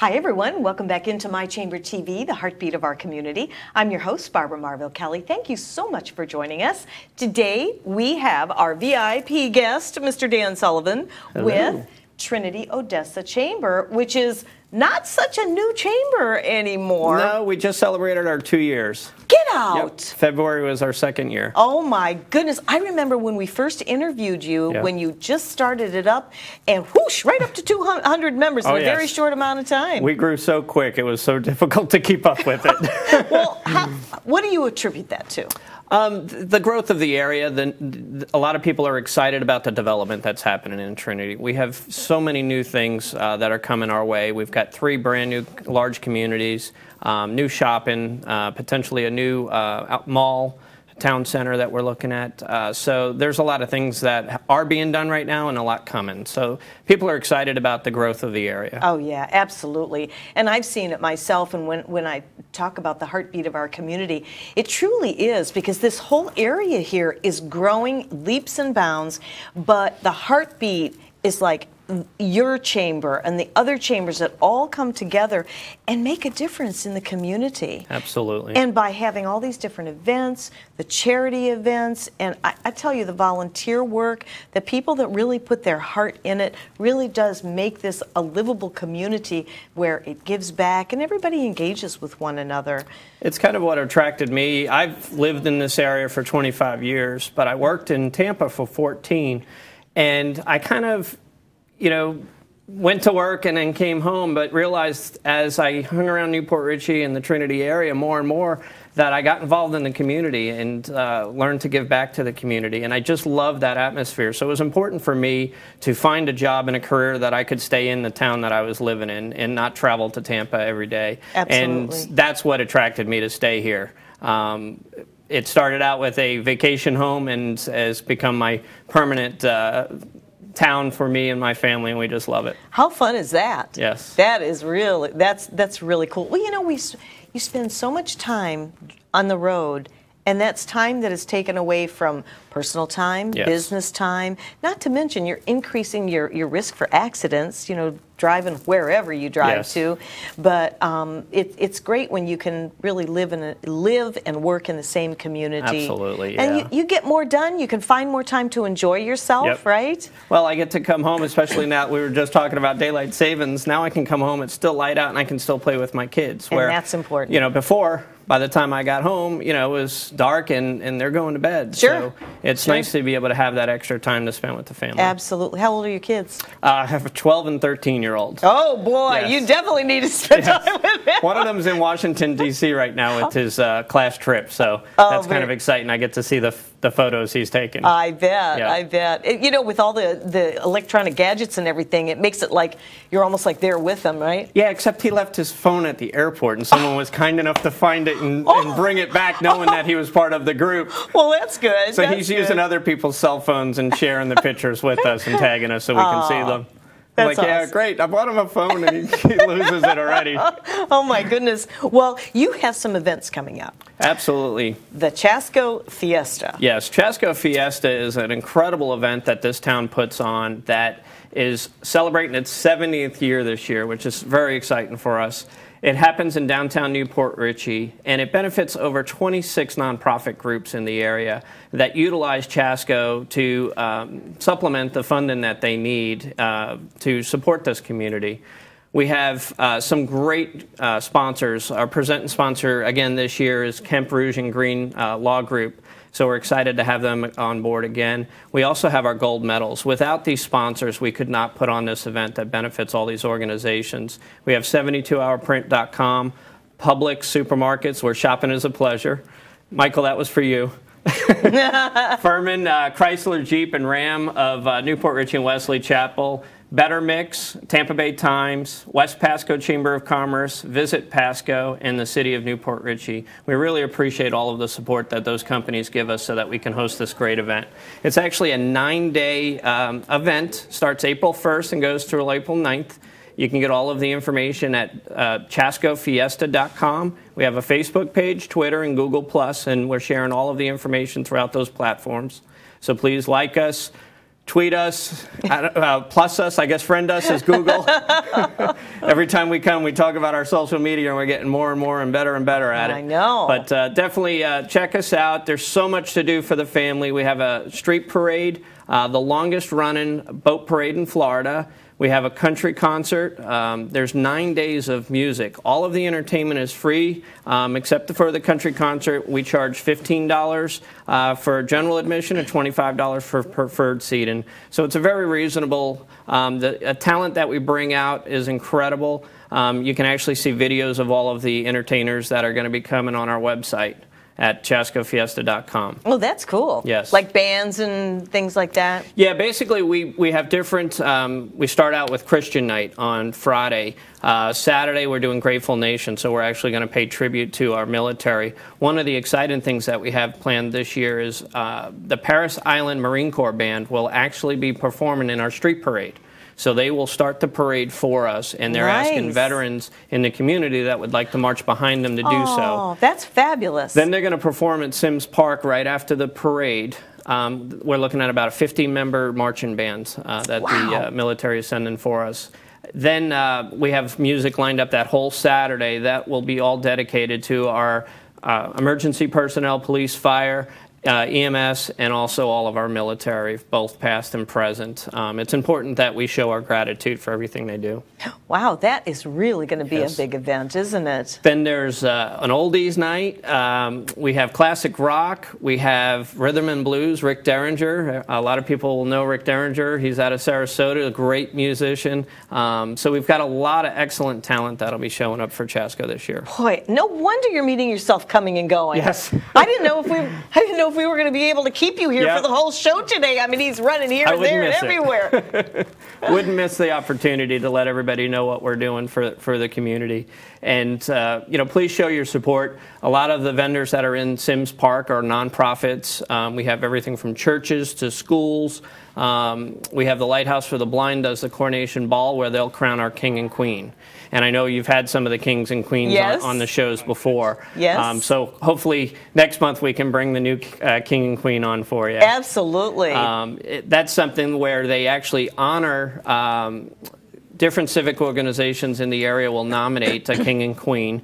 Hi everyone, welcome back into My Chamber TV, the heartbeat of our community. I'm your host, Barbara Marville Kelly. Thank you so much for joining us. Today we have our VIP guest, Mr. Dan Sullivan, Hello. with Trinity Odessa Chamber, which is not such a new chamber anymore. No, we just celebrated our 2 years. Get out! Yep. February was our second year. Oh my goodness. I remember when we first interviewed you, when you just started it up, and whoosh, right up to 200 members in a very short amount of time. We grew so quick, it was so difficult to keep up with it. Well, what do you attribute that to? The growth of the area. A lot of people are excited about the development that's happening in Trinity. We have so many new things that are coming our way. We've got 3 brand new large communities, new shopping, potentially a new mall, town center that we're looking at. So there's a lot of things that are being done right now and a lot coming. So people are excited about the growth of the area. Oh yeah, absolutely. And I've seen it myself, and when I talk about the heartbeat of our community, it truly is, because this whole area here is growing leaps and bounds, but the heartbeat is like your chamber and the other chambers that all come together and make a difference in the community. Absolutely. And by having all these different events, the charity events, and I tell you, the volunteer work, the people that really put their heart in it, really does make this a livable community where it gives back and everybody engages with one another. It's kind of what attracted me. I've lived in this area for 25 years, but I worked in Tampa for 14, and I kind of went to work and then came home, but realized as I hung around Newport Richey and the Trinity area more and more that I got involved in the community and learned to give back to the community. And I just love that atmosphere. So it was important for me to find a job and a career that I could stay in the town that I was living in and not travel to Tampa every day. Absolutely. And that's what attracted me to stay here. It started out with a vacation home and has become my permanent town for me and my family, and we just love it. How fun is that? Yes. That is really, that's really cool. Well, you spend so much time on the road, and that's time that is taken away from personal time, business time, not to mention you're increasing your risk for accidents, driving wherever you drive to. But it's great when you can really live and work in the same community. Absolutely, yeah. And you get more done. You can find more time to enjoy yourself, right? Well, I get to come home, especially now. We were just talking about daylight savings. Now I can come home. It's still light out, and I can still play with my kids. And that's important. Before, by the time I got home, it was dark and they're going to bed. Sure. So it's nice to be able to have that extra time to spend with the family. Absolutely. How old are your kids? I have a 12 and 13-year-olds. Oh, boy. You definitely need to spend time with them. One of them's in Washington, D.C. right now with his class trip, so that's kind of exciting. I get to see the photos he's taking. I bet. I bet. With all the electronic gadgets and everything, it makes it like you're almost like there with them, right? Yeah, except he left his phone at the airport, and someone was kind enough to find it and bring it back, knowing that he was part of the group. Well, that's good. So he's using other people's cell phones and sharing the pictures with us and tagging us so we can see them. That's like, awesome. Yeah, great. I bought him a phone and he loses it already. Oh, my goodness. Well, you have some events coming up. Absolutely. The Chasco Fiesta. Yes, Chasco Fiesta is an incredible event that this town puts on that is celebrating its 70th year this year, which is very exciting for us. It happens in downtown Newport Richey, and it benefits over 26 nonprofit groups in the area that utilize Chasco to supplement the funding that they need to support this community. We have some great sponsors. Our presenting sponsor, again, this year is Kemp Rouge and Green Law Group. So we're excited to have them on board again. We also have our gold medals. Without these sponsors, we could not put on this event that benefits all these organizations. We have 72hourprint.com, Publix, supermarkets, where shopping is a pleasure. Michael, that was for you. Furman, Chrysler, Jeep, and Ram of Newport Richey and Wesley Chapel. Better Mix, Tampa Bay Times, West Pasco Chamber of Commerce, Visit Pasco, and the City of Newport Richey. We really appreciate all of the support that those companies give us so that we can host this great event. It's actually a 9-day event, starts April 1st and goes through April 9th. You can get all of the information at chascofiesta.com. We have a Facebook page, Twitter, and Google+, and we're sharing all of the information throughout those platforms. So please like us, tweet us, plus us, I guess friend us is Google. Every time we come, we talk about our social media, and we're getting more and more and better at it. I know. But definitely check us out. There's so much to do for the family. We have a street parade, the longest running boat parade in Florida. We have a country concert. There's 9 days of music. All of the entertainment is free, except for the country concert. We charge $15 for general admission and $25 for preferred seating. So it's a very reasonable. The talent that we bring out is incredible. You can actually see videos of all of the entertainers that are going to be coming on our website at chascofiesta.com. Oh, that's cool. Yes. Like bands and things like that? Yeah, basically we have different, we start out with Christian night on Friday. Saturday we're doing Grateful Nation, so we're actually going to pay tribute to our military. One of the exciting things that we have planned this year is the Paris Island Marine Corps Band will actually be performing in our street parade. So they will start the parade for us, and they're asking veterans in the community that would like to march behind them to do so. Oh, that's fabulous. Then they're going to perform at Sims Park right after the parade. We're looking at about a 15-member marching band that the military is sending for us. Then we have music lined up that whole Saturday. That will be all dedicated to our emergency personnel, police, fire, EMS, and also all of our military, both past and present. It's important that we show our gratitude for everything they do. Wow, that is really going to be a big event, isn't it? Then there's an oldies night. We have classic rock. We have rhythm and blues, Rick Derringer. A lot of people will know Rick Derringer. He's out of Sarasota, a great musician. So we've got a lot of excellent talent that'll be showing up for Chasco this year. Boy, no wonder you're meeting yourself coming and going. Yes. I didn't know if we were going to be able to keep you here for the whole show today. I mean, he's running here and there and everywhere. Wouldn't miss the opportunity to let everybody know what we're doing for the community. And, you know, please show your support. A lot of the vendors that are in Sims Park are nonprofits. We have everything from churches to schools. We have the Lighthouse for the Blind does the Coronation Ball, where they'll crown our king and queen. And I know you've had some of the kings and queens on the shows before. Yes. So hopefully next month we can bring the new king and queen on for you. Absolutely. That's something where they actually honor different civic organizations in the area will nominate a king and queen.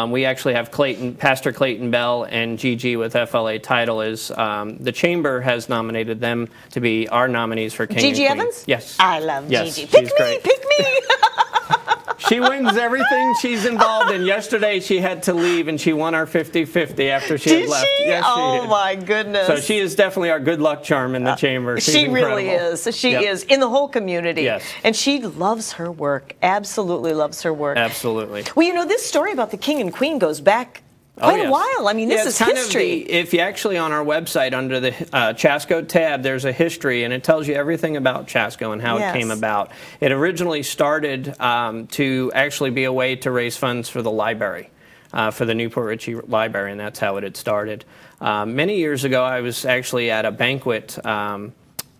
We actually have Pastor Clayton Bell and Gigi with FLA title is the chamber has nominated them to be our nominees for king and queen. Gigi Evans? Yes. I love Gigi. She's Pick me, great. pick me. She wins everything she's involved in. Yesterday she had to leave, and she won our 50-50 after she had left. Yes, she did. Oh, my goodness. So she is definitely our good luck charm in the chamber. She's incredible. Really is. She is in the whole community. Yes. And she loves her work. Absolutely loves her work. Absolutely. Well, you know, this story about the king and queen goes back quite a while. I mean, this is history. If you actually on our website under the Chasco tab, there's a history, and it tells you everything about Chasco and how it came about. It originally started to actually be a way to raise funds for the library, for the Newport Richey Library, and that's how it had started. Many years ago, I was actually at a banquet,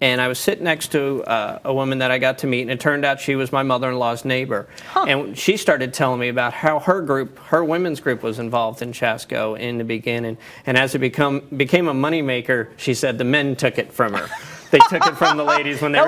and I was sitting next to a woman that I got to meet, and it turned out she was my mother-in-law's neighbor. And she started telling me about how her women's group was involved in Chasco in the beginning. And as it became a moneymaker, she said the men took it from her. They took it from the ladies when they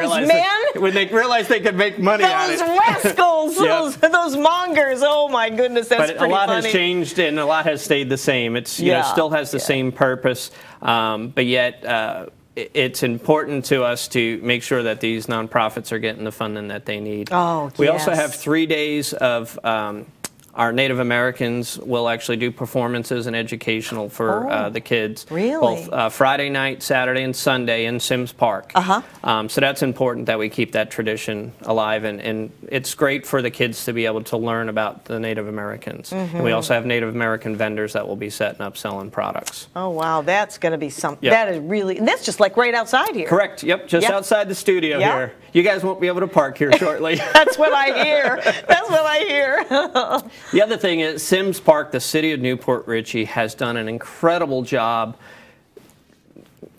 realized they could make money on it. Those rascals, those mongers. Oh my goodness, that's pretty funny. But a lot has changed and a lot has stayed the same. It's still has the same purpose, but yet it's important to us to make sure that these nonprofits are getting the funding that they need. We also have 3 days of our Native Americans will actually do performances and educational for the kids. Really? Both Friday night, Saturday, and Sunday in Sims Park. So that's important that we keep that tradition alive, and it's great for the kids to be able to learn about the Native Americans. And we also have Native American vendors that will be setting up selling products. Oh, wow, that's going to be something. That is really, and that's just like right outside here. Correct, just outside the studio here. You guys won't be able to park here shortly. That's what I hear. That's what I hear. The other thing is Sims Park, the city of Newport Richey, has done an incredible job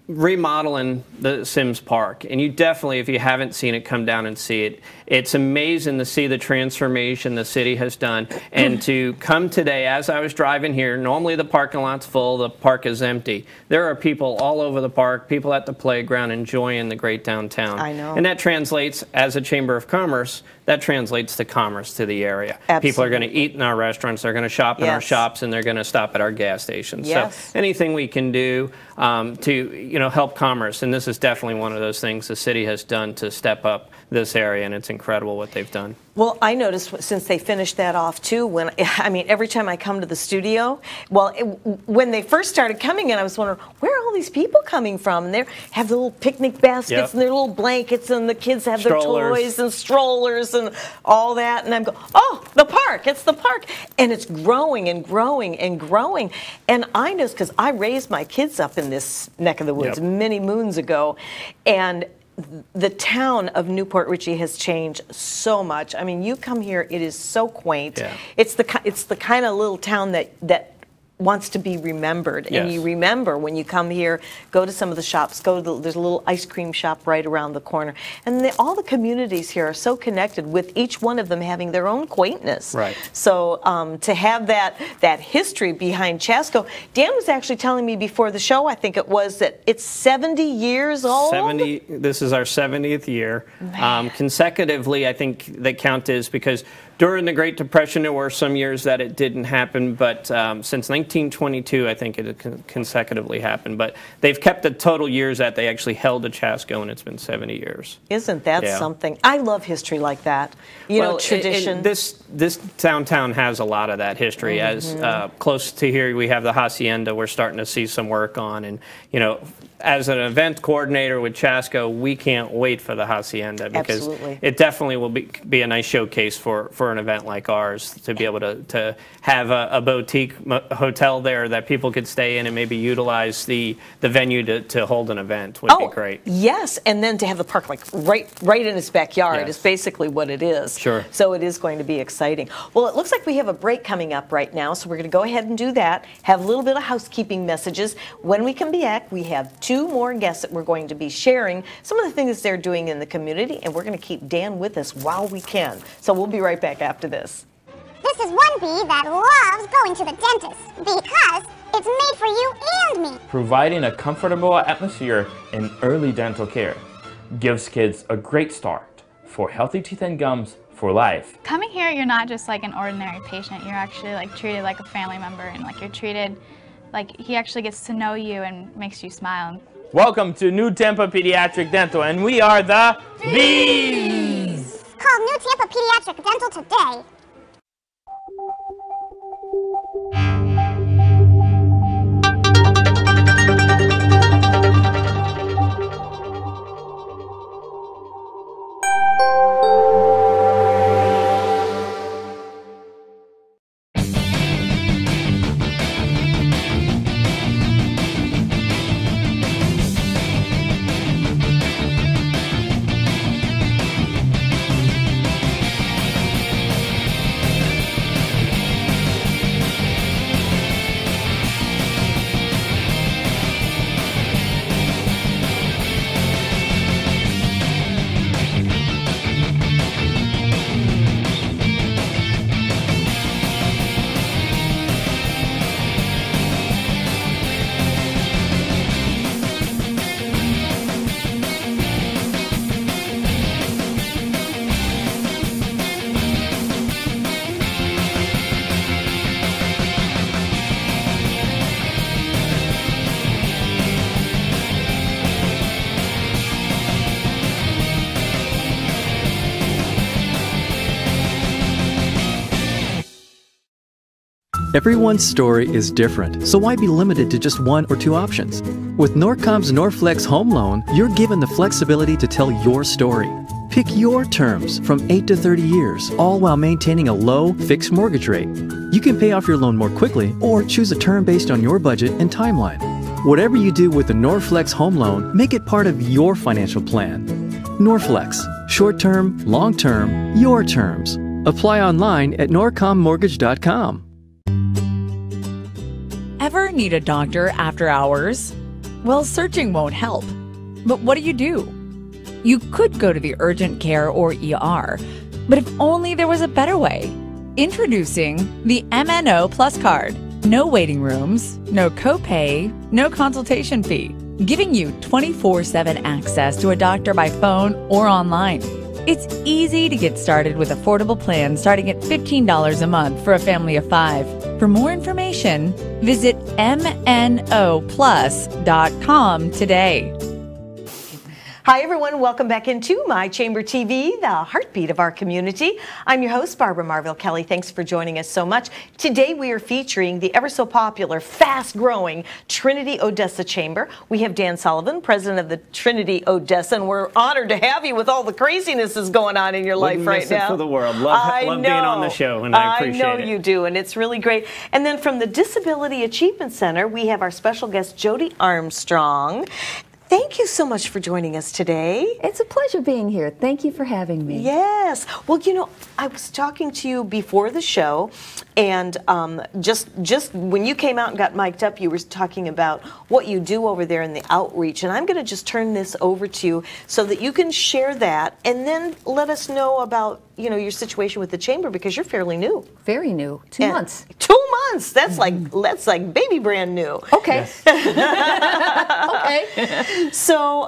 remodeling the Sims Park, and you definitely, if you haven't seen it, come down and see it. It's amazing to see the transformation the city has done, and to come today, as I was driving here, normally the parking lot's full, the park is empty. There are people all over the park, people at the playground enjoying the great downtown. I know. And that translates, as a Chamber of Commerce, that translates to commerce to the area. Absolutely. People are going to eat in our restaurants, they're going to shop in our shops, and they're going to stop at our gas stations. Yes. So anything we can do to help commerce, and this is definitely one of those things the city has done to step up this area, and it's incredible what they've done. Well, I noticed since they finished that off too, every time I come to the studio, when they first started coming in, I was wondering, where are all these people coming from? And they have the little picnic baskets and their little blankets, and the kids have their toys and strollers and all that. And I'm going, oh, the park, it's the park. And it's growing and growing and growing. And I noticed, because I raised my kids up in this neck of the woods many moons ago, and the town of Newport Richey has changed so much. I mean, you come here, it is so quaint. Yeah. It's the kind of little town that wants to be remembered. Yes. And you remember when you come here, go to some of the shops, there's a little ice cream shop right around the corner. And all the communities here are so connected, with each one of them having their own quaintness. Right. So to have that history behind Chasco, Dan was actually telling me before the show, I think it was, that it's 70 years old. This is our 70th year. Consecutively, I think the count is, because during the Great Depression, there were some years that it didn't happen, but since 1922, I think it consecutively happened. But they've kept the total years that they actually held a Chasco, and it's been 70 years. Isn't that something? I love history like that. You know, tradition. This downtown has a lot of that history. As close to here, we have the Hacienda we're starting to see some work on, and as an event coordinator with Chasco, we can't wait for the Hacienda, because it definitely will be a nice showcase for an event like ours, to be able to have a boutique hotel there that people could stay in and maybe utilize the venue to hold an event would be great. Yes, and then to have the park right in its backyard is basically what it is. Sure. So it is going to be exciting. Well, it looks like we have a break coming up right now, so we're going to go ahead and do that, have a little bit of housekeeping messages. When we come back, we have 2 more guests that we're going to be sharing some of the things they're doing in the community, and we're going to keep Dan with us while we can. So we'll be right back after this. This is one bee that loves going to the dentist because it's made for you and me. Providing a comfortable atmosphere in early dental care gives kids a great start for healthy teeth and gums for life. Coming here, you're not just like an ordinary patient. You're actually treated like a family member, and you're treated like he actually gets to know you and makes you smile. Welcome to New Tampa Pediatric Dental, and we are the Bees! Call New Tampa Pediatric Dental today. Everyone's story is different, so why be limited to just 1 or 2 options? With Norcom's Norflex Home Loan, you're given the flexibility to tell your story. Pick your terms from 8 to 30 years, all while maintaining a low, fixed mortgage rate. You can pay off your loan more quickly or choose a term based on your budget and timeline. Whatever you do with the Norflex Home Loan, make it part of your financial plan. Norflex. Short-term, long-term, your terms. Apply online at norcommortgage.com. Ever need a doctor after hours? Well, searching won't help. But what do? You could go to the urgent care or ER, but if only there was a better way. Introducing the MNO Plus card. No waiting rooms, no copay, no consultation fee, giving you 24/7 access to a doctor by phone or online. It's easy to get started with affordable plans starting at $15 a month for a family of 5. For more information, visit mnoplus.com today. Hi, everyone. Welcome back into My Chamber TV, the heartbeat of our community. I'm your host, Barbara Marville Kelly. Thanks for joining us so much. Today, we are featuring the ever so popular, fast-growing Trinity Odessa Chamber. We have Dan Sullivan, president of the Trinity Odessa, and we're honored to have you with all the craziness that's going on in your life right now. For the world. Love being on the show, and I appreciate it. I know you do, and it's really great. And then from the Disability Achievement Center, we have our special guest, Jody Armstrong. Thank you so much for joining us today. It's a pleasure being here. Thank you for having me. Yes. Well, you know, I was talking to you before the show, and just when you came out and got mic'd up, you were talking about what you do over there in the outreach. And I'm going to just turn this over to you so that you can share that, and then let us know about, you know, your situation with the chamber, because you're fairly new. Very new. 2 months. 2 months. That's like baby brand new. Okay. Okay. So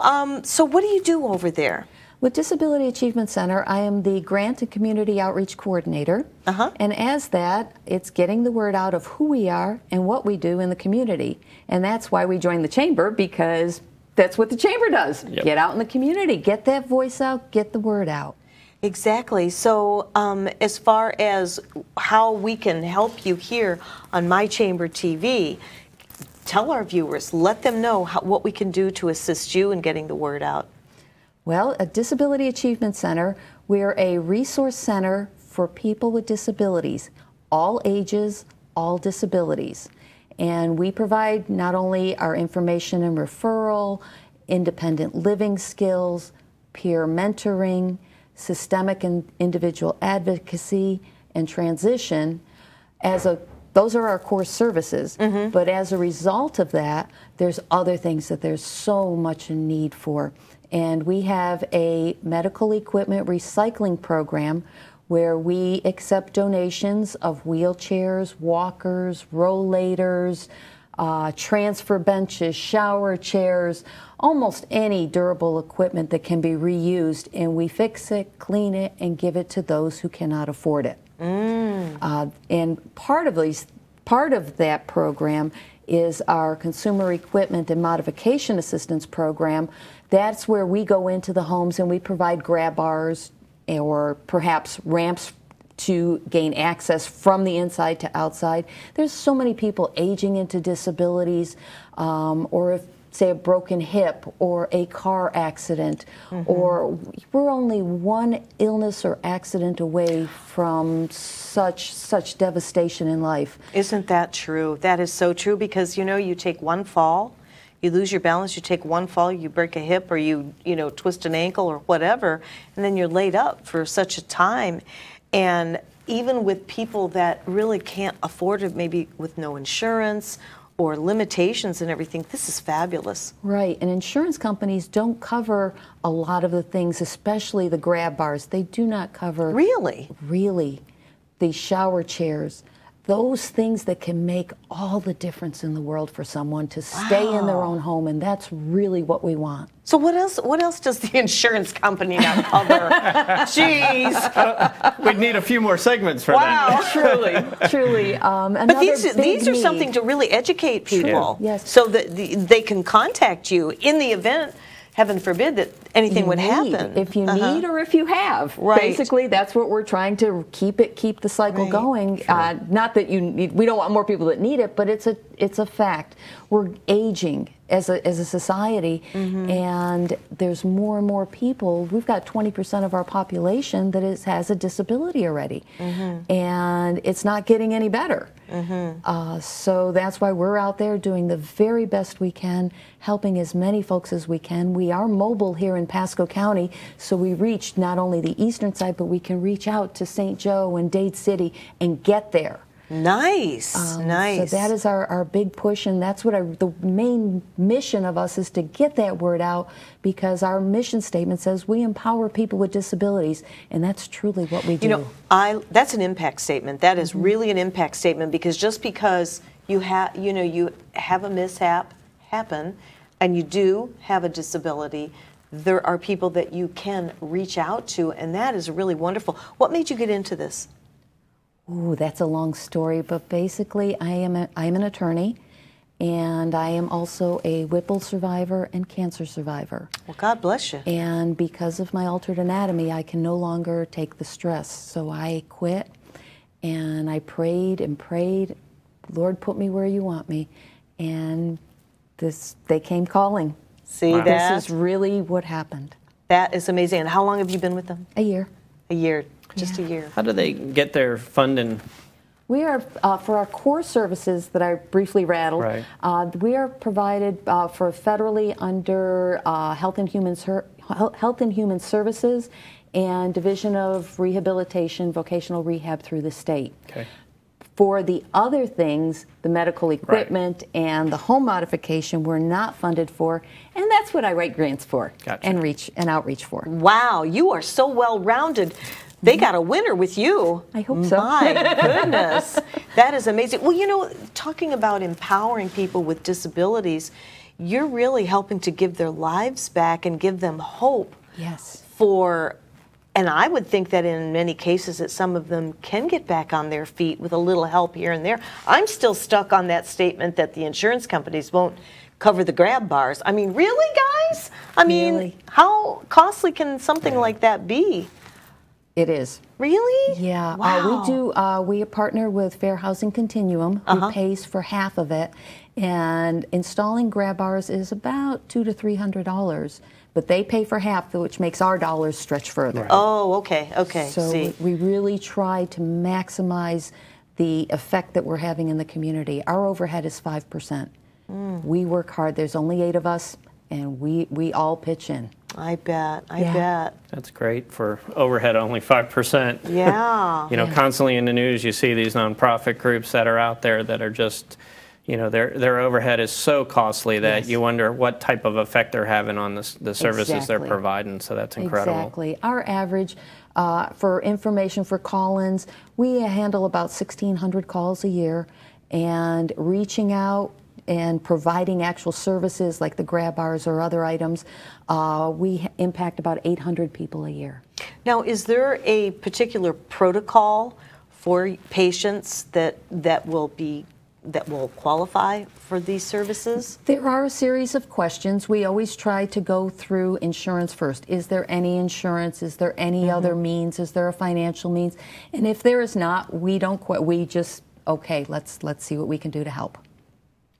what do you do over there? With Disability Achievement Center, I am the Grant and Community Outreach Coordinator. And as that, it's getting the word out of who we are and what we do in the community. And that's why we joined the chamber, because that's what the chamber does. Yep. Get out in the community, get that voice out, get the word out. Exactly. So as far as how we can help you here on My Chamber TV, tell our viewers, let them know what we can do to assist you in getting the word out. Well, at Disability Achievement Center, we're a resource center for people with disabilities, all ages, all disabilities. And we provide not only our information and referral, independent living skills, peer mentoring, systemic and individual advocacy, and transition. Those are our core services. But as a result of that, there's other things that there's so much in need for. And we have a medical equipment recycling program where we accept donations of wheelchairs, walkers, rollators, transfer benches, shower chairs, almost any durable equipment that can be reused, and we fix it, clean it, and give it to those who cannot afford it. And part of that program is our Consumer Equipment and Modification Assistance Program. That's where we go into the homes and we provide grab bars or perhaps ramps to gain access from the inside to outside. There's so many people aging into disabilities, or if, say, a broken hip or a car accident, or we're only one illness or accident away from such devastation in life. Isn't that true? That is so true, because, you know, you take one fall, you lose your balance, you take one fall, you break a hip, or you twist an ankle or whatever, and then you're laid up for such a time. And even with people that really can't afford it, maybe with no insurance or limitations and everything, this is fabulous. Right, and insurance companies don't cover a lot of the things, especially the grab bars. They do not cover... Really? Really. The shower chairs. Those things that can make all the difference in the world for someone to stay in their own home, and that's really what we want. So what else does the insurance company not cover? Jeez. We'd need a few more segments for that. Truly. But these are something to really educate people. Sure. Yes. So that they can contact you in the event, heaven forbid, that anything would happen. If you need or if you have. Right. Basically, that's what we're trying to keep the cycle going. Sure. Not that we don't want more people that need it, but it's a fact. We're aging as a society, and there's more and more people. We've got 20% of our population that has a disability already, and it's not getting any better. So that's why we're out there doing the very best we can, helping as many folks as we can. We are mobile here in Pasco County, so we reach not only the eastern side, but we can reach out to St. Joe and Dade City and get there. Nice, nice. So that is our big push, and that's what the main mission of us is, to get that word out, because our mission statement says we empower people with disabilities, and that's truly what we do. You know, that's an impact statement. That is really an impact statement, because just because you have a mishap happen, and you do have a disability, there are people that you can reach out to, and that is really wonderful. What made you get into this? Ooh, that's a long story, but basically I'm an attorney, and I am also a Whipple survivor and cancer survivor. Well, God bless you. And because of my altered anatomy, I can no longer take the stress. So I quit, and I prayed and prayed, Lord, put me where you want me. And they came calling. See, wow. This is really what happened. That is amazing. And how long have you been with them? A year. A year, just a year. How do they get their funding? We are, for our core services that I briefly rattled, right. We are provided for federally under Health and Human Services and Division of Rehabilitation, Vocational Rehab through the state. Okay. For the other things, the medical equipment and the home modification, we're not funded for, and that's what I write grants for and outreach for. Wow, you are so well-rounded. They got a winner with you. I hope so. My goodness, that is amazing. Well, you know, talking about empowering people with disabilities, you're really helping to give their lives back and give them hope. Yes. And I would think that in many cases that some of them can get back on their feet with a little help here and there. I'm still stuck on that statement that the insurance companies won't cover the grab bars. I mean, really, guys? I mean, how costly can something like that be? It is. Really? Yeah. Wow. We partner with Fair Housing Continuum, who pays for half of it. And installing grab bars is about $200 to $300. But they pay for half, which makes our dollars stretch further. Right. Oh, okay, okay. So we really try to maximize the effect that we're having in the community. Our overhead is 5%. We work hard. There's only 8 of us, and we all pitch in. I bet. I bet. That's great for overhead only 5%. Yeah. You know, constantly in the news you see these nonprofit groups that are out there that are just, you know, their overhead is so costly that you wonder what type of effect they're having on the services they're providing. So that's incredible. Exactly. Our average for information for call-ins, we handle about 1,600 calls a year, and reaching out and providing actual services like the grab bars or other items, we impact about 800 people a year. Now, is there a particular protocol for patients that will qualify for these services? There are a series of questions. We always try to go through insurance first. Is there any insurance? Is there any other means? Is there a financial means? And if there is not, we don't quit. We just, okay, let's see what we can do to help.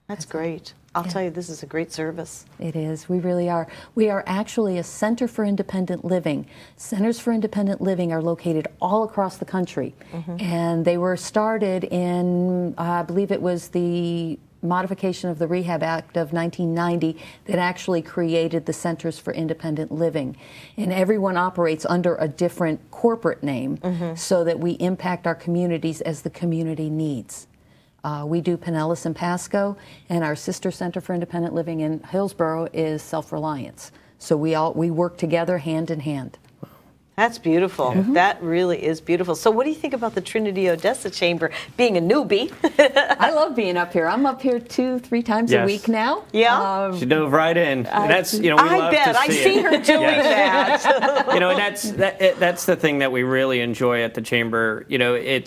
That's great. I'll tell you, this is a great service. It is. We really are. We are actually a Center for Independent Living. Centers for Independent Living are located all across the country. And they were started in, I believe it was the modification of the Rehab Act of 1990 that actually created the Centers for Independent Living. And everyone operates under a different corporate name so that we impact our communities as the community needs. We do Pinellas and Pasco, and our sister Center for Independent Living in Hillsborough is Self-Reliance. So we work together hand in hand. That's beautiful. That really is beautiful. So what do you think about the Trinity Odessa Chamber, being a newbie? I love being up here. I'm up here 2-3 times a week now. Yeah. She dove right in. That's, you know, we love bet. to see I see her doing that. You know, that's the thing that we really enjoy at the Chamber. You know,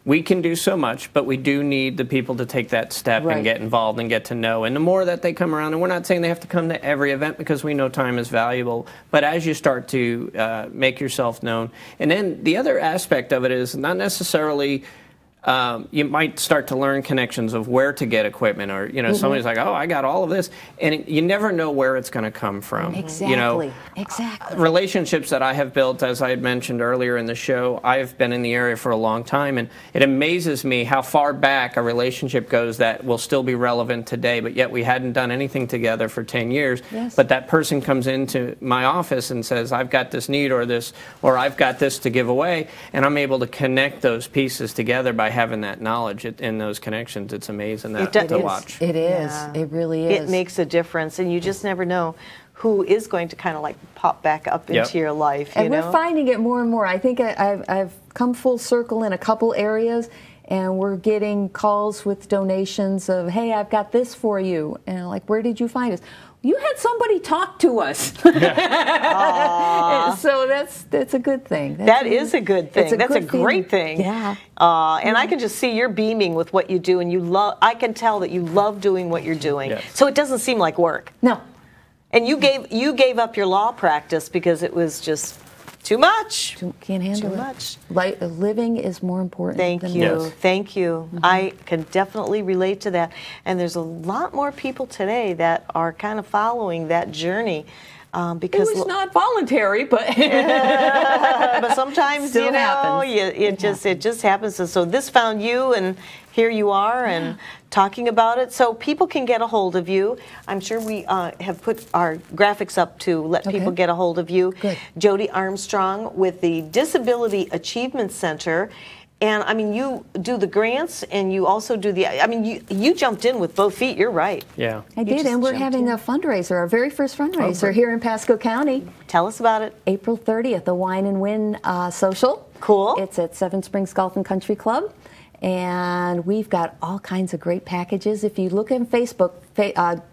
we can do so much, but we do need the people to take that step and get involved and get to know. And the more that they come around, and we're not saying they have to come to every event because we know time is valuable, but as you start to make yourself known. And then the other aspect of it is not necessarily you might start to learn connections of where to get equipment, or, you know, somebody's like, oh, I got all of this, and you never know where it's going to come from. Exactly. You know, relationships that I have built, as I had mentioned earlier in the show, I've been in the area for a long time, and it amazes me how far back a relationship goes that will still be relevant today, but yet we hadn't done anything together for 10 years. But that person comes into my office and says, I've got this need or this, or I've got this to give away, and I'm able to connect those pieces together by by having that knowledge and those connections. It's amazing to watch. It is. Yeah. It really is. It makes a difference, and you just never know who is going to kind of like pop back up into your life. And we're finding it more and more. I think I've come full circle in a couple areas, and we're getting calls with donations of, hey, I've got this for you. And like, where did you find us? You had somebody talk to us. So that's a good thing. That is a good thing. That's a great thing. Yeah. And I can just see you're beaming with what you do, and I can tell that you love doing what you're doing. Yes. So it doesn't seem like work. No. And you gave up your law practice because it was just too much. Can't handle too it. much. Living is more important. Thank than you. Yes. Thank you. I can definitely relate to that. And there's a lot more people today that are kind of following that journey. Because it was not voluntary, but but sometimes Still happens. It just happens. And so this found you, and here you are, and talking about it. So people can get a hold of you. I'm sure we have put our graphics up to let people get a hold of you. Good. Jody Armstrong with the Disability Achievement Center. And I mean, you do the grants, and you also do you jumped in with both feet. You're right. Yeah. I did, and we're having a fundraiser, our very first fundraiser here in Pasco County. Tell us about it. April 30th, the Wine and Win Social. Cool. It's at Seven Springs Golf and Country Club. And we've got all kinds of great packages. If you look on Facebook,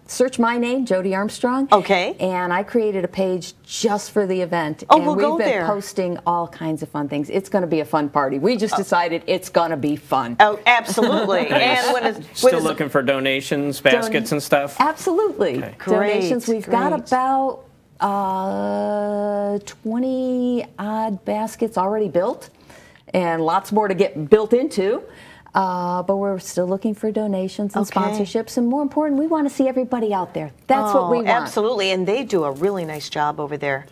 search my name, Jody Armstrong. Okay. And I created a page just for the event. Oh, and we'll go there. We've been posting all kinds of fun things. It's going to be a fun party. We just decided it's going to be fun. Oh, absolutely. And when it's Still looking for donations, baskets, and stuff? Absolutely. Okay. Donations. We've got Great. about 20-odd baskets already built, and lots more to get built into. But we're still looking for donations and sponsorships, and more important, we want to see everybody out there. That's what we want. Absolutely, and they do a really nice job over there.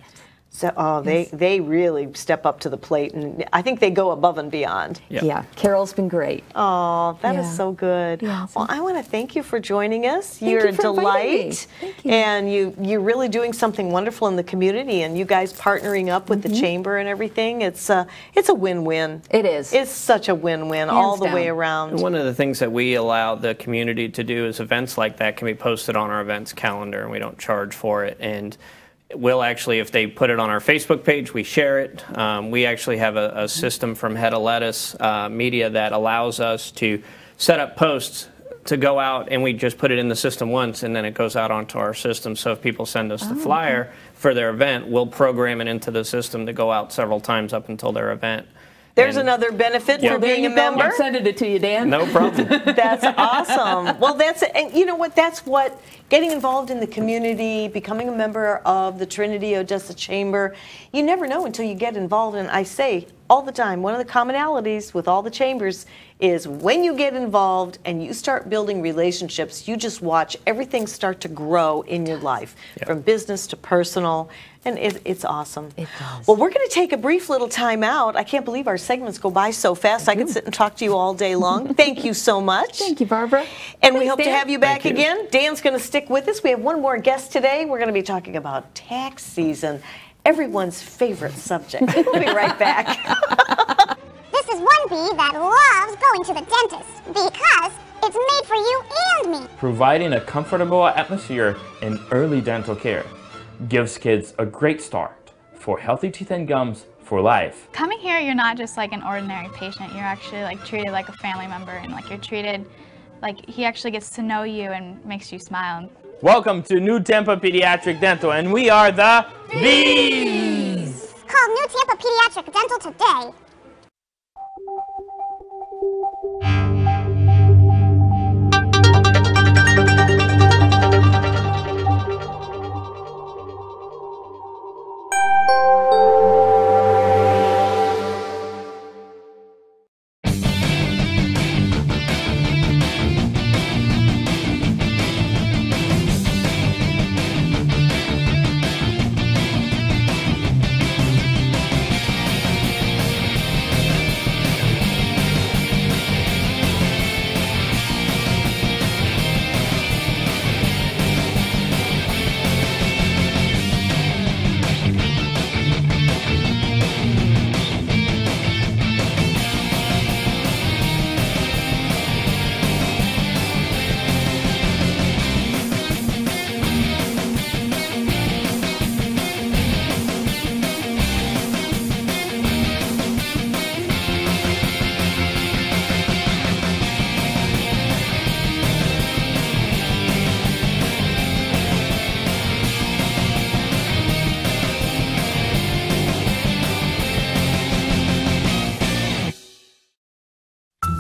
So they really step up to the plate, and I think they go above and beyond. Yeah, Carol's been great. Oh, that is so good. Yeah, well, I want to thank you for joining us. Thank You're you for a delight, Thank you. and you're really doing something wonderful in the community. And you guys partnering up with the chamber and everything, it's a win-win. It is. It's such a win-win all the way around. And one of the things that we allow the community to do is events like that can be posted on our events calendar, and we don't charge for it. And we'll actually, if they put it on our Facebook page, we share it. We actually have a system from Head of Lettuce Media that allows us to set up posts to go out, and we just put it in the system once, and then it goes out onto our system. So if people send us the flyer for their event, we'll program it into the system to go out several times up until their event. There's another benefit for being a member. I'm sending it to you, Dan. No problem. That's awesome. Well, and you know what? That's what getting involved in the community, becoming a member of the Trinity Odessa Chamber. You never know until you get involved. And I say all the time, one of the commonalities with all the chambers is when you get involved and you start building relationships, you just watch everything start to grow in your life, from business to personal. And it's awesome. It does. Well, we're going to take a brief little time out. I can't believe our segments go by so fast. I could sit and talk to you all day long. Thank you so much. Thank you, Barbara. And we Thanks, hope to Dan. have you back Thank you. again. Dan's going to stick with us. We have one more guest today. We're going to be talking about tax season, everyone's favorite subject. We'll be right back. This is one bee that loves going to the dentist because it's made for you and me. Providing a comfortable atmosphere in early dental care gives kids a great start for healthy teeth and gums for life. Coming here, you're not just like an ordinary patient. You're actually like treated like a family member, and like you're treated like he actually gets to know you and makes you smile. Welcome to New Tampa Pediatric Dental, and we are the Bees! Call New Tampa Pediatric Dental today.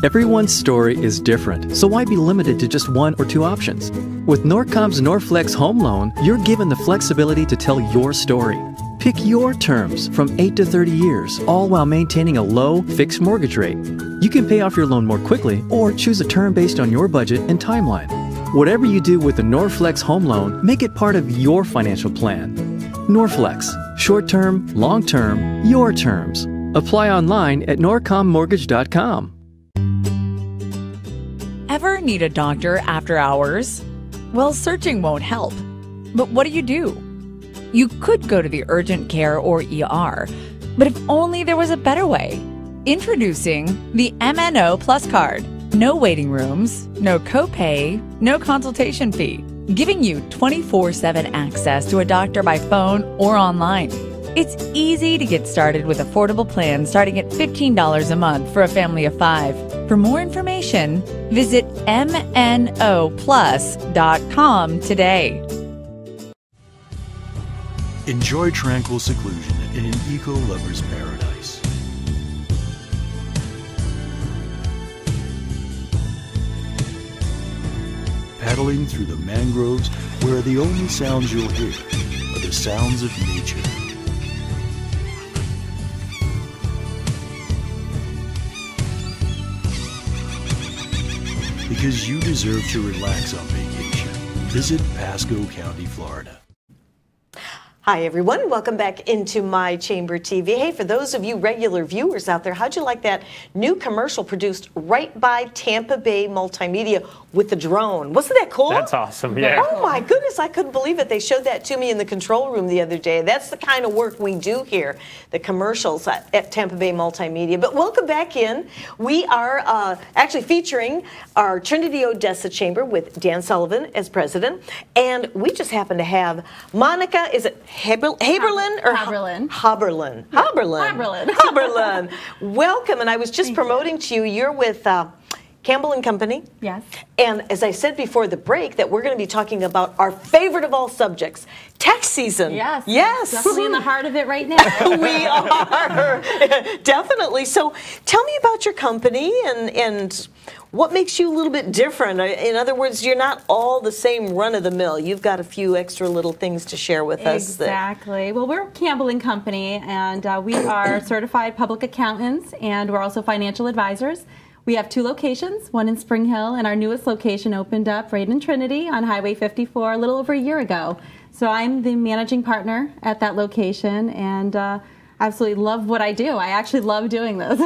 Everyone's story is different, so why be limited to just one or two options? With Norcom's Norflex Home Loan, you're given the flexibility to tell your story. Pick your terms from 8 to 30 years, all while maintaining a low, fixed mortgage rate. You can pay off your loan more quickly or choose a term based on your budget and timeline. Whatever you do with the Norflex Home Loan, make it part of your financial plan. Norflex. Short-term, long-term, your terms. Apply online at norcommortgage.com. Ever need a doctor after hours? Well, searching won't help. But what do? You could go to the urgent care or ER, but if only there was a better way. Introducing the MNO Plus Card. No waiting rooms, no copay, no consultation fee, giving you 24/7 access to a doctor by phone or online. It's easy to get started with affordable plans starting at $15 a month for a family of 5. For more information, visit mnoplus.com today. Enjoy tranquil seclusion in an eco-lover's paradise. Paddling through the mangroves where the only sounds you'll hear are the sounds of nature. Because you deserve to relax on vacation. Visit Pasco County, Florida. Hi, everyone. Welcome back into My Chamber TV. Hey, for those of you regular viewers out there, how'd you like that new commercial produced right by Tampa Bay Multimedia with the drone? Wasn't that cool? That's awesome, yeah. Oh, my goodness. I couldn't believe it. They showed that to me in the control room the other day. That's the kind of work we do here, the commercials at Tampa Bay Multimedia. But welcome back in. We are actually featuring our Trinity Odessa Chamber with Dan Sullivan as president. And we just happen to have Monica, is it Haberlin or Haberlin. Haberlin. Yeah. Haberlin. Haberlin. Welcome. And I was just promoting to you, you're with Campbell Company. Yes. And as I said before the break, that we're going to be talking about our favorite of all subjects, tax season. Yes. Yes. Definitely in the heart of it right now. We are. Definitely. So tell me about your company and what makes you a little bit different. In other words, you're not all the same run-of-the-mill. You've got a few extra little things to share with us. Exactly. Well, we're Campbell Company, and we are certified public accountants, and we're also financial advisors. We have 2 locations, one in Spring Hill, and our newest location opened up right in Trinity on Highway 54 a little over a year ago. So I'm the managing partner at that location, and absolutely love what I do. I actually love doing this.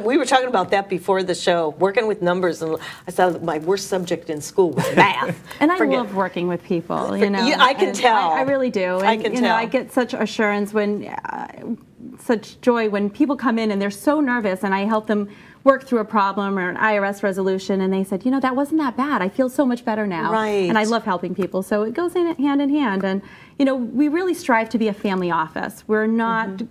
We were talking about that before the show, working with numbers, and I thought my worst subject in school was math. And I love working with people, you know. I can tell. I really do. And, I can tell. I get such assurance when, such joy when people come in and they're so nervous, and I help them work through a problem or an IRS resolution, and they said, you know, that wasn't that bad. I feel so much better now. Right. And I love helping people. So it goes hand in hand. And, you know, we really strive to be a family office. We're not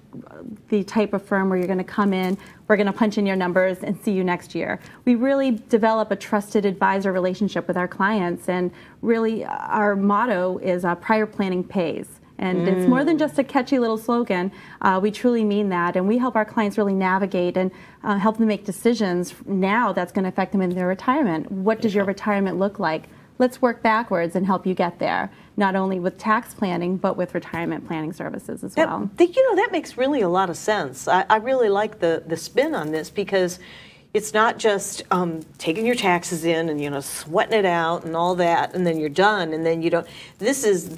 the type of firm where you're going to come in, we're going to punch in your numbers and see you next year. We really develop a trusted advisor relationship with our clients, and really our motto is prior planning pays. And it's more than just a catchy little slogan. We truly mean that, and we help our clients really navigate and help them make decisions now that's going to affect them in their retirement. What does your retirement look like? Let's work backwards and help you get there, not only with tax planning, but with retirement planning services as well. You know, that makes really a lot of sense. I really like the spin on this, because it's not just taking your taxes in and, you know, sweating it out and all that, and then you're done, and then you don't. This is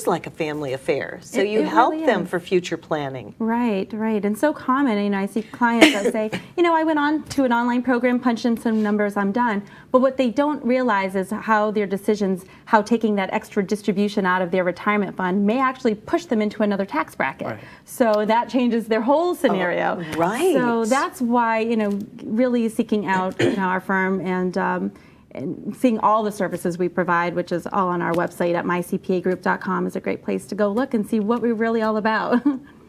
like a family affair. So you help really them is. for future planning. Right, and so common. You know, I see clients that say, you know, I went on to an online program, punched in some numbers, I'm done. But what they don't realize is how their decisions, how taking that extra distribution out of their retirement fund may actually push them into another tax bracket. Right. So that changes their whole scenario. Right. So that's why, you know, really seeking out, you know, our firm and seeing all the services we provide, which is all on our website at mycpagroup.com, is a great place to go look and see what we're really all about.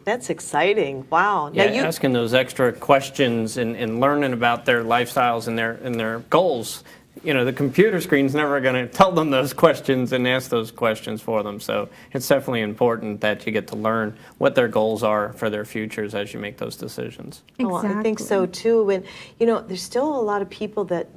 That's exciting. Wow. Yeah, now asking those extra questions and learning about their lifestyles and their goals. the computer screen's never going to tell them those questions and ask those questions for them. So it's definitely important that you get to learn what their goals are for their futures as you make those decisions. Exactly. Oh, I think so too. And there's still a lot of people that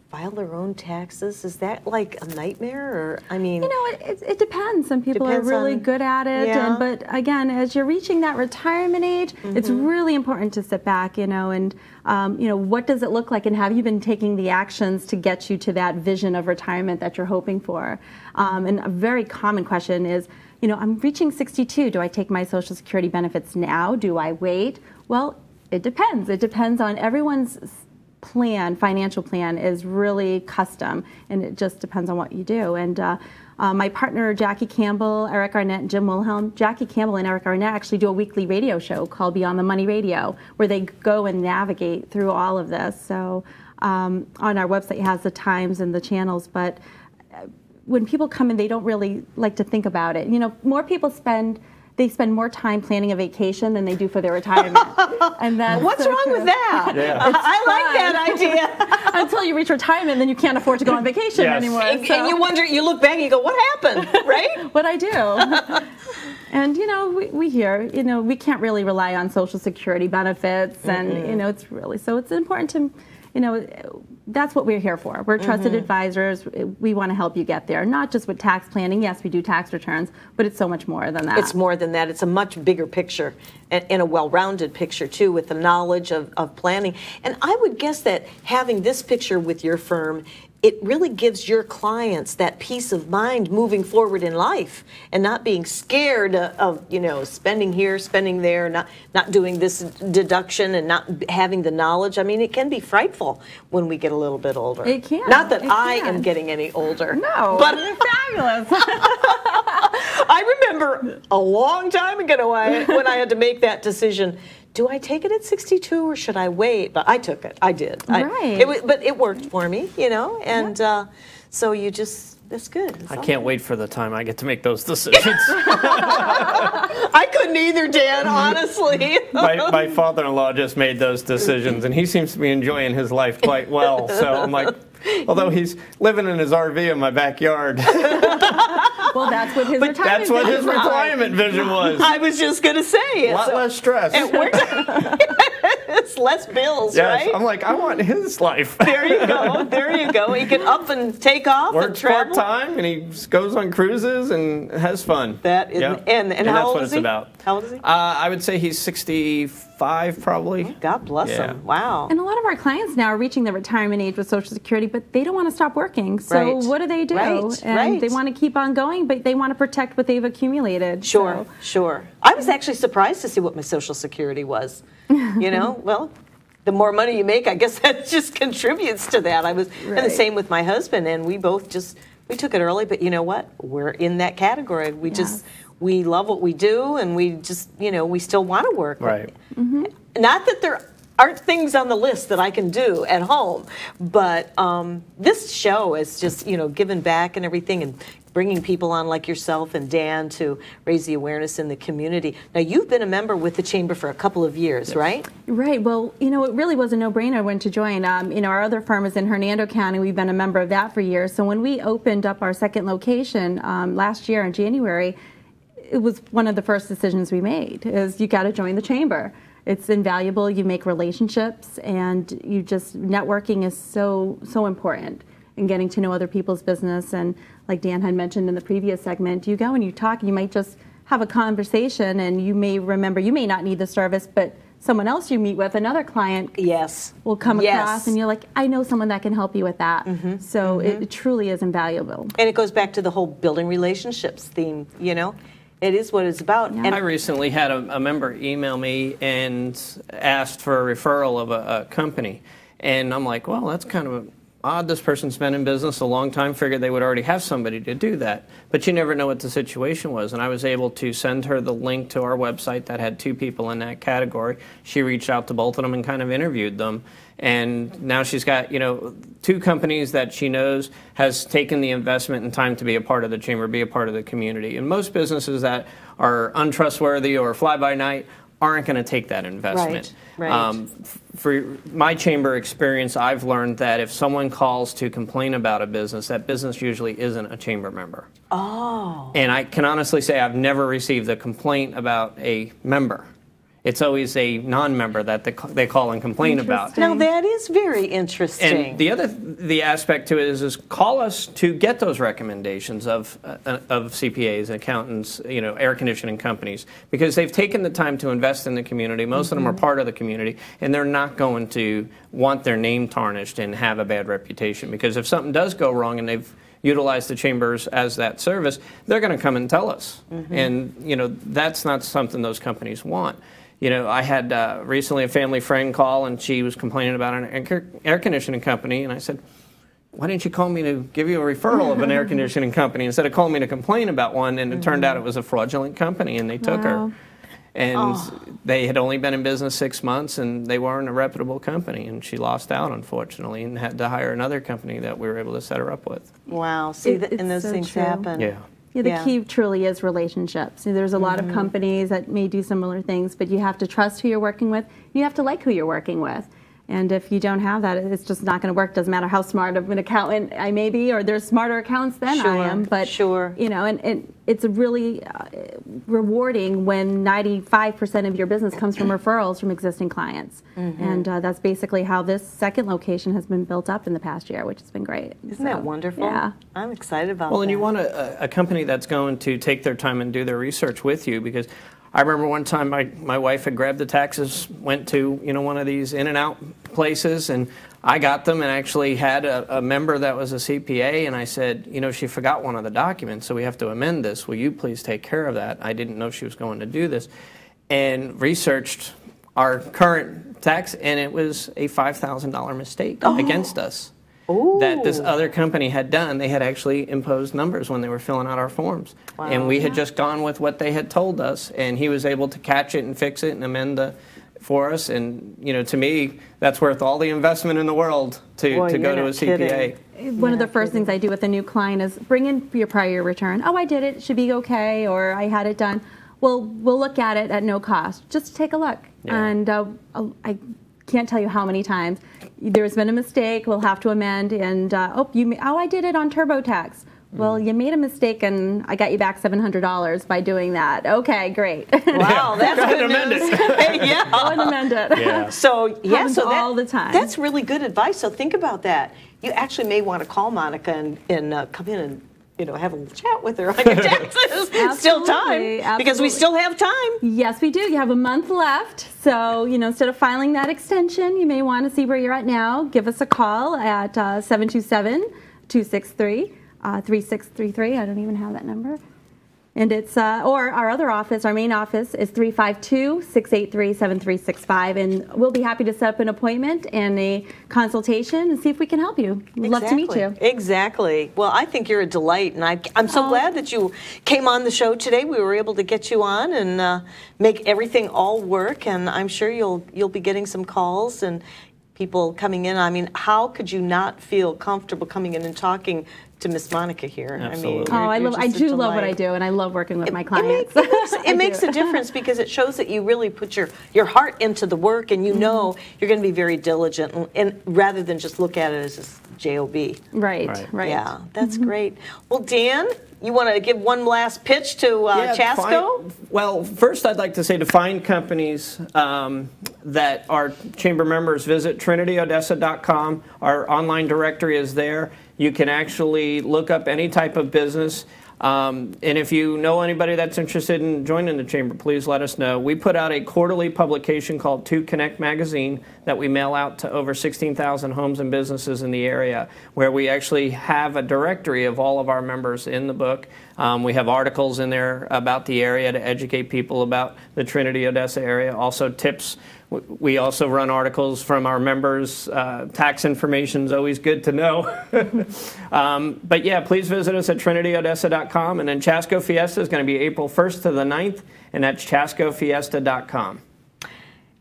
file their own taxes. Is that like a nightmare? Or it depends. Some people are really good at it, but again, as you're reaching that retirement age, it's really important to sit back, and what does it look like, and have you been taking the actions to get you to that vision of retirement that you're hoping for? And a very common question is, I'm reaching 62. Do I take my Social Security benefits now? Do I wait? Well, it depends. It depends on everyone's financial plan is really custom, and it just depends on what you do. And my partner, Jackie Campbell, Eric Arnett, and Jim Wilhelm, Jackie Campbell and Eric Arnett actually do a weekly radio show called Beyond the Money Radio, where they go and navigate through all of this. So on our website it has the times and the channels, but when people come in, they don't really like to think about it. More people spend more time planning a vacation than they do for their retirement. And that's what's wrong with that? Yeah. I like that idea. Until you reach retirement, then you can't afford to go on vacation anymore. And you wonder, you look back and you go, what happened, right? What I do. And we hear, we can't really rely on Social Security benefits, and it's really, so it's important to, that's what we're here for. We're trusted advisors. We want to help you get there, not just with tax planning. Yes, we do tax returns, but it's so much more than that. It's more than that. It's a much bigger picture, and a well-rounded picture, too, with the knowledge of planning. And I would guess that having this picture with your firm, it really gives your clients that peace of mind moving forward in life, and not being scared of spending here, spending there, not doing this deduction, and not having the knowledge. I mean, it can be frightful when we get a little bit older. It can. Not that I am getting any older. No, but you're fabulous. I remember a long time ago when I had to make that decision. Do I take it at 62 or should I wait? But I took it. I did. Right. But it worked for me, and so that's good. I can't wait for the time I get to make those decisions. I couldn't either, Dan, honestly. My father-in-law just made those decisions, and he seems to be enjoying his life quite well. So I'm like, although he's living in his RV in my backyard. Well, that's what his retirement vision was. I was just going to say. A lot less stress. It's less bills, yes, right? I'm like, I want his life. There you go. There you go. He can up and take off and travel. Works part-time, and he goes on cruises and has fun. That is, and how old is he? About. How old is he? I would say he's 65, probably. Oh, God bless him. Wow. And a lot of our clients now are reaching the retirement age with Social Security, but they don't want to stop working. So what do they do? And they want to keep on going, but they want to protect what they've accumulated. Sure. I was actually surprised to see what my Social Security was. Well, the more money you make, I guess that just contributes to that. And the same with my husband, and we both we took it early, but you know what? We're in that category. We love what we do, and we just, we still want to work. Right. Not that there aren't things on the list that I can do at home, but this show is just, giving back and everything, and bringing people on like yourself and Dan to raise the awareness in the community. Now, you've been a member with the Chamber for a couple of years, right? Right. Well, it really was a no-brainer when to join. Our other firm is in Hernando County. We've been a member of that for years. So when we opened up our second location last year in January, it was one of the first decisions we made, is you got to join the Chamber. It's invaluable. You make relationships, and networking is so important. And getting to know other people's business. And like Dan had mentioned in the previous segment, you go and you talk, and you might just have a conversation, and you may remember, you may not need the service, but someone else you meet with, another client, will come across, and you're like, I know someone that can help you with that. So it truly is invaluable. And it goes back to the whole building relationships theme, It is what it's about. Yeah. And I recently had a member email me and asked for a referral of a company. And I'm like, well, that's kind of odd. This person's been in business a long time. Figured they would already have somebody to do that. But you never know what the situation was. And I was able to send her the link to our website that had 2 people in that category. She reached out to both of them and kind of interviewed them. And now she's got, 2 companies that she knows has taken the investment and time to be a part of the Chamber, be a part of the community. And most businesses that are untrustworthy or fly-by-night aren't going to take that investment. Right. For my chamber experience, I've learned that if someone calls to complain about a business, that business usually isn't a chamber member. Oh. And I can honestly say I've never received a complaint about a member. It's always a non-member that they call and complain about. Now that is very interesting. And the aspect to it is call us to get those recommendations of CPAs, accountants, air conditioning companies, because they've taken the time to invest in the community. Most of them are part of the community, and they're not going to want their name tarnished and have a bad reputation. Because if something does go wrong and they've utilized the chambers as that service, they're going to come and tell us. And that's not something those companies want. I had recently a family friend call, and she was complaining about an air conditioning company, and I said, why didn't you call me to give you a referral of an air conditioning company instead of calling me to complain about one? And it turned out it was a fraudulent company, and they took her. And they had only been in business 6 months, and they weren't a reputable company, and she lost out, unfortunately, and had to hire another company that we were able to set her up with. Wow. See, and those things happen. Yeah. Yeah, the key truly is relationships. There's a lot of companies that may do similar things, but you have to trust who you're working with. You have to like who you're working with. And if you don't have that, it's just not going to work. Doesn't matter how smart of an accountant I may be, or there's smarter accountants than I am. But and it's really rewarding when 95% of your business comes from referrals from existing clients. And that's basically how this second location has been built up in the past year, which has been great. Isn't that wonderful? Yeah. I'm excited about that. Well, and you want a company that's going to take their time and do their research with you, because I remember one time my wife had grabbed the taxes, went to one of these In-N-Out places, and I got them and actually had a member that was a CPA, and I said, she forgot one of the documents, so we have to amend this. Will you please take care of that? I didn't know she was going to do this. And researched our current tax, and it was a $5,000 mistake against us. That this other company had done. They had actually imposed numbers when they were filling out our forms. Wow. And we had just gone with what they had told us, and he was able to catch it and fix it and amend for us. And, to me, that's worth all the investment in the world to go to a CPA. One of the first things I do with a new client is bring in your prior year return. Oh, I did it. It should be okay, or I had it done. Well, we'll look at it at no cost. Just take a look. Yeah. And I can't tell you how many times there's been a mistake, we'll have to amend, and I did it on TurboTax. Well, you made a mistake, and I got you back $700 by doing that. Okay, great. Wow, that's good news. Yeah, go and amend it. Yeah. So all the time. That's really good advice. So think about that. You actually may want to call Monica and come in and have a little chat with her on your taxes. Still time, because we still have time. Yes, we do. You have a month left. So, instead of filing that extension, you may want to see where you're at now. Give us a call at 727-263-3633. I don't even have that number. And it's, or our other office, our main office is 352-683-7365. And we'll be happy to set up an appointment and a consultation and see if we can help you. We'd love to meet you. Exactly. Well, I think you're a delight. And I'm so glad that you came on the show today. We were able to get you on and make everything all work. And I'm sure you'll be getting some calls and people coming in. I mean, how could you not feel comfortable coming in and talking to Miss Monica here? Absolutely. I mean, I do love what I do, and I love working with my clients. It makes a difference because it shows that you really put your heart into the work, and know you're going to be very diligent, and rather than just look at it as a job. Right. Yeah, that's great. Well, Dan, you want to give one last pitch to Chasco? Well, first I'd like to say to find companies that are chamber members, visit trinityodessa.com. Our online directory is there. You can actually look up any type of business. And if you know anybody that's interested in joining the chamber, please let us know. We put out a quarterly publication called 2 Connect Magazine that we mail out to over 16,000 homes and businesses in the area, where we actually have a directory of all of our members in the book. We have articles in there about the area to educate people about the Trinity Odessa area, also tips. We also run articles from our members. Tax information is always good to know. But yeah, please visit us at trinityodessa.com. And then Chasco Fiesta is going to be April 1st to the 9th, and that's chascofiesta.com.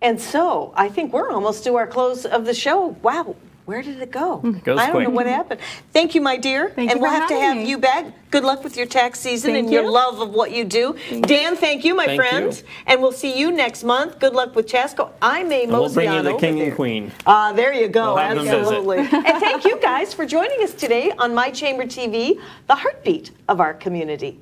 And so I think we're almost to our close of the show. Wow. Where did it go? Goes I don't quick. know what happened. Thank you, my dear. Thank and you we'll for have to having have me. you back. Good luck with your tax season Thank and your you. love of what you do. Dan, thank you, my Thank friend. you. And we'll see you next month. Good luck with Chasco. I may And we'll mosey bring you on the over king there. and queen. There you go. We'll have them visit. Absolutely. And thank you guys for joining us today on My Chamber TV, the heartbeat of our community.